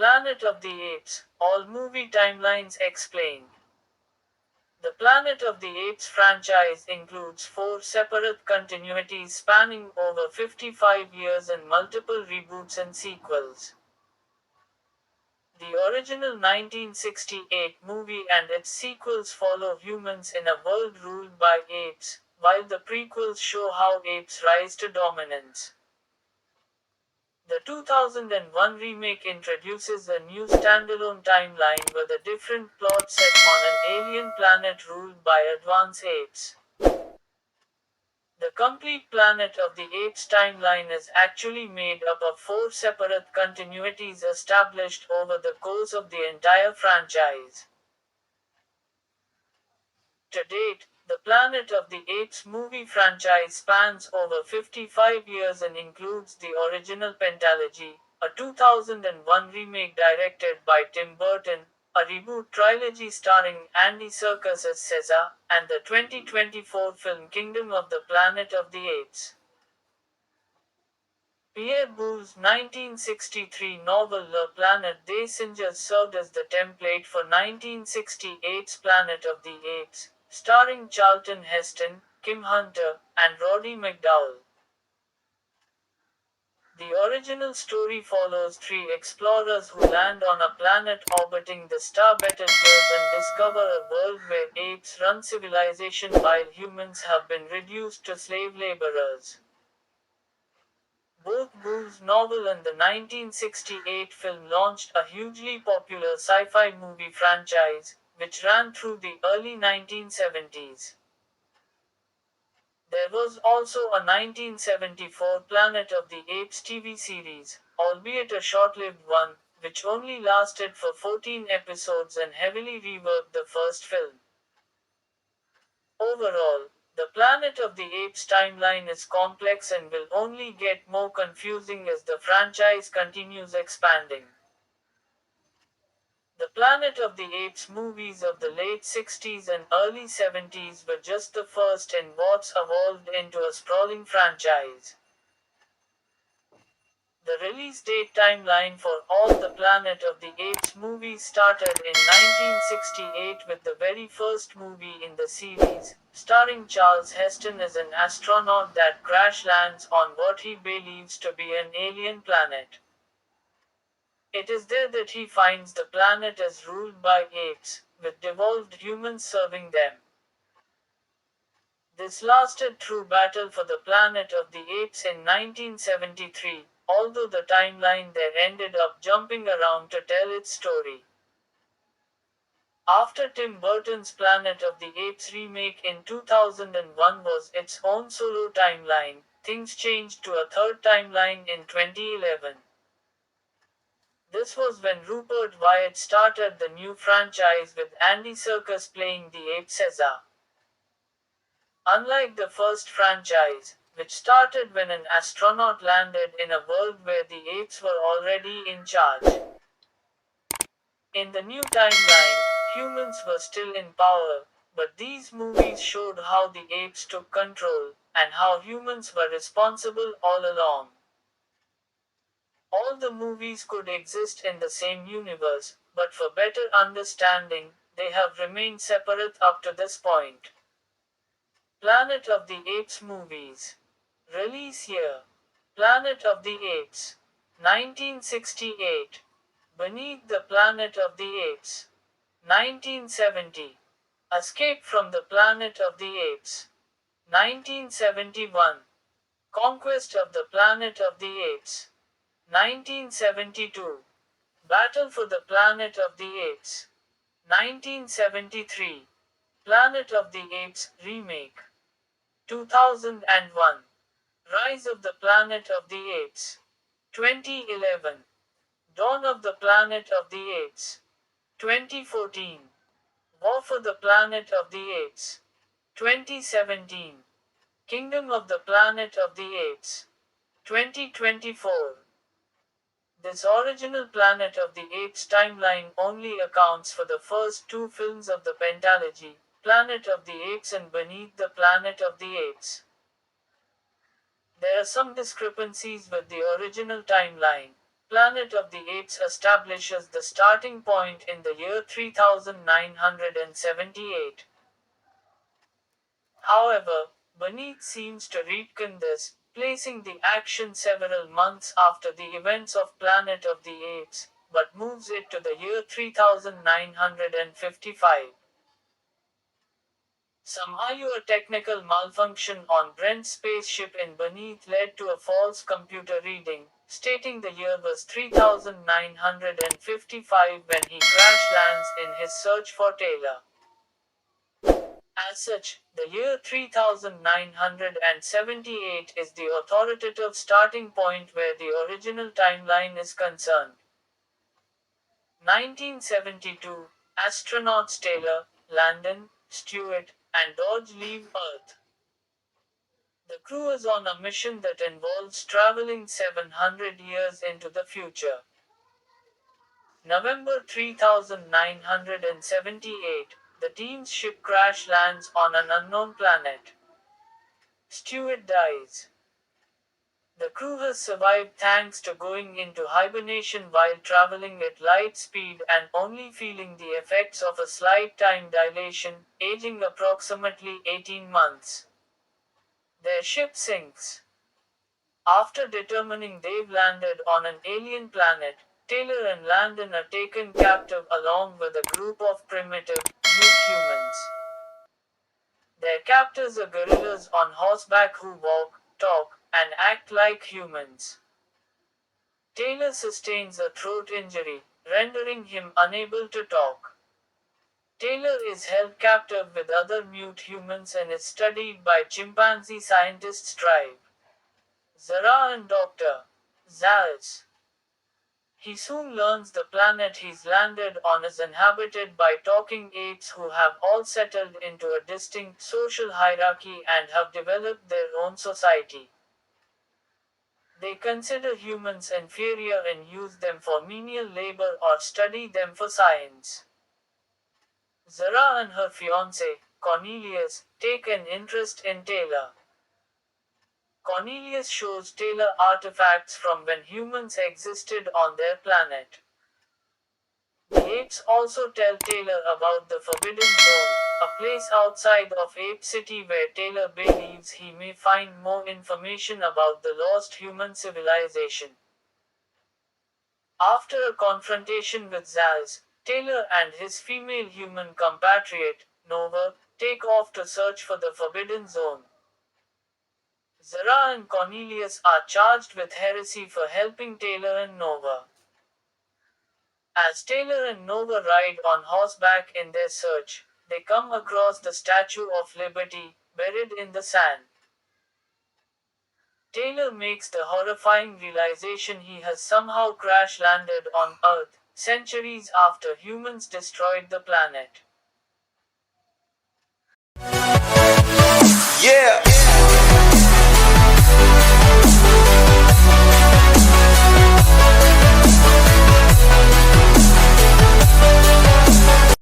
Planet of the Apes, all movie timelines explained. The Planet of the Apes franchise includes 4 separate continuities spanning over 55 years and multiple reboots and sequels. The original 1968 movie and its sequels follow humans in a world ruled by apes, while the prequels show how apes rise to dominance. The 2001 remake introduces a new standalone timeline with a different plot set on an alien planet ruled by advanced apes. The complete Planet of the Apes timeline is actually made up of 4 separate continuities established over the course of the entire franchise. To date, the Planet of the Apes movie franchise spans over 55 years and includes the original pentalogy, a 2001 remake directed by Tim Burton, a reboot trilogy starring Andy Serkis as Caesar, and the 2024 film Kingdom of the Planet of the Apes. Pierre Boulle's 1963 novel La Planète des Singes served as the template for 1968's Planet of the Apes, starring Charlton Heston, Kim Hunter, and Roddy McDowall. The original story follows 3 explorers who land on a planet orbiting the star Betelgeuse and discover a world where apes run civilization while humans have been reduced to slave laborers. Both Boulle's novel and the 1968 film launched a hugely popular sci-fi movie franchise, which ran through the early 1970s. There was also a 1974 Planet of the Apes TV series, albeit a short-lived one, which only lasted for 14 episodes and heavily reworked the first film. Overall, the Planet of the Apes timeline is complex and will only get more confusing as the franchise continues expanding. The Planet of the Apes movies of the late 60s and early 70s were just the first in what's evolved into a sprawling franchise. The release date timeline for all the Planet of the Apes movies started in 1968 with the very first movie in the series, starring Charlton Heston as an astronaut that crash lands on what he believes to be an alien planet. It is there that he finds the planet is ruled by apes, with devolved humans serving them. This lasted through Battle for the Planet of the Apes in 1973, although the timeline there ended up jumping around to tell its story. After Tim Burton's Planet of the Apes remake in 2001 was its own solo timeline, things changed to a third timeline in 2011. This was when Rupert Wyatt started the new franchise with Andy Serkis playing the ape Caesar. Unlike the first franchise, which started when an astronaut landed in a world where the apes were already in charge. In the new timeline, humans were still in power, but these movies showed how the apes took control, and how humans were responsible all along. All the movies could exist in the same universe, but for better understanding, they have remained separate up to this point. Planet of the Apes movies. Release year. Planet of the Apes. 1968. Beneath the Planet of the Apes. 1970. Escape from the Planet of the Apes. 1971. Conquest of the Planet of the Apes. 1972. Battle for the Planet of the Apes. 1973. Planet of the Apes remake. 2001. Rise of the Planet of the Apes. 2011. Dawn of the Planet of the Apes. 2014. War for the Planet of the Apes. 2017. Kingdom of the Planet of the Apes. 2024. This original Planet of the Apes timeline only accounts for the first 2 films of the pentalogy, Planet of the Apes and Beneath the Planet of the Apes. There are some discrepancies with the original timeline. Planet of the Apes establishes the starting point in the year 3978. However, Beneath seems to retcon this, placing the action several months after the events of Planet of the Apes, but moves it to the year 3955. Somehow a technical malfunction on Brent's spaceship in Beneath led to a false computer reading, stating the year was 3955 when he crash lands in his search for Taylor. As such, the year 3978 is the authoritative starting point where the original timeline is concerned. 1972, astronauts Taylor, Landon, Stewart, and Dodge leave Earth. The crew is on a mission that involves traveling 700 years into the future. November 3978, the team's ship crash lands on an unknown planet. Stewart dies. The crew has survived thanks to going into hibernation while traveling at light speed and only feeling the effects of a slight time dilation, aging approximately 18 months. Their ship sinks. After determining they've landed on an alien planet, Taylor and Landon are taken captive along with a group of primitive, mute humans. Their captors are gorillas on horseback who walk, talk, and act like humans. Taylor sustains a throat injury, rendering him unable to talk. Taylor is held captive with other mute humans and is studied by chimpanzee scientists tribe. Zara and Dr. Zalz. He soon learns the planet he's landed on is inhabited by talking apes who have all settled into a distinct social hierarchy and have developed their own society. They consider humans inferior and use them for menial labor or study them for science. Zara and her fiancé, Cornelius, take an interest in Taylor. Cornelius shows Taylor artifacts from when humans existed on their planet. The apes also tell Taylor about the Forbidden Zone, a place outside of Ape City where Taylor believes he may find more information about the lost human civilization. After a confrontation with Zaz, Taylor and his female human compatriot, Nova, take off to search for the Forbidden Zone. Zara and Cornelius are charged with heresy for helping Taylor and Nova. As Taylor and Nova ride on horseback in their search, they come across the Statue of Liberty, buried in the sand. Taylor makes the horrifying realization he has somehow crash-landed on Earth, centuries after humans destroyed the planet. Yeah!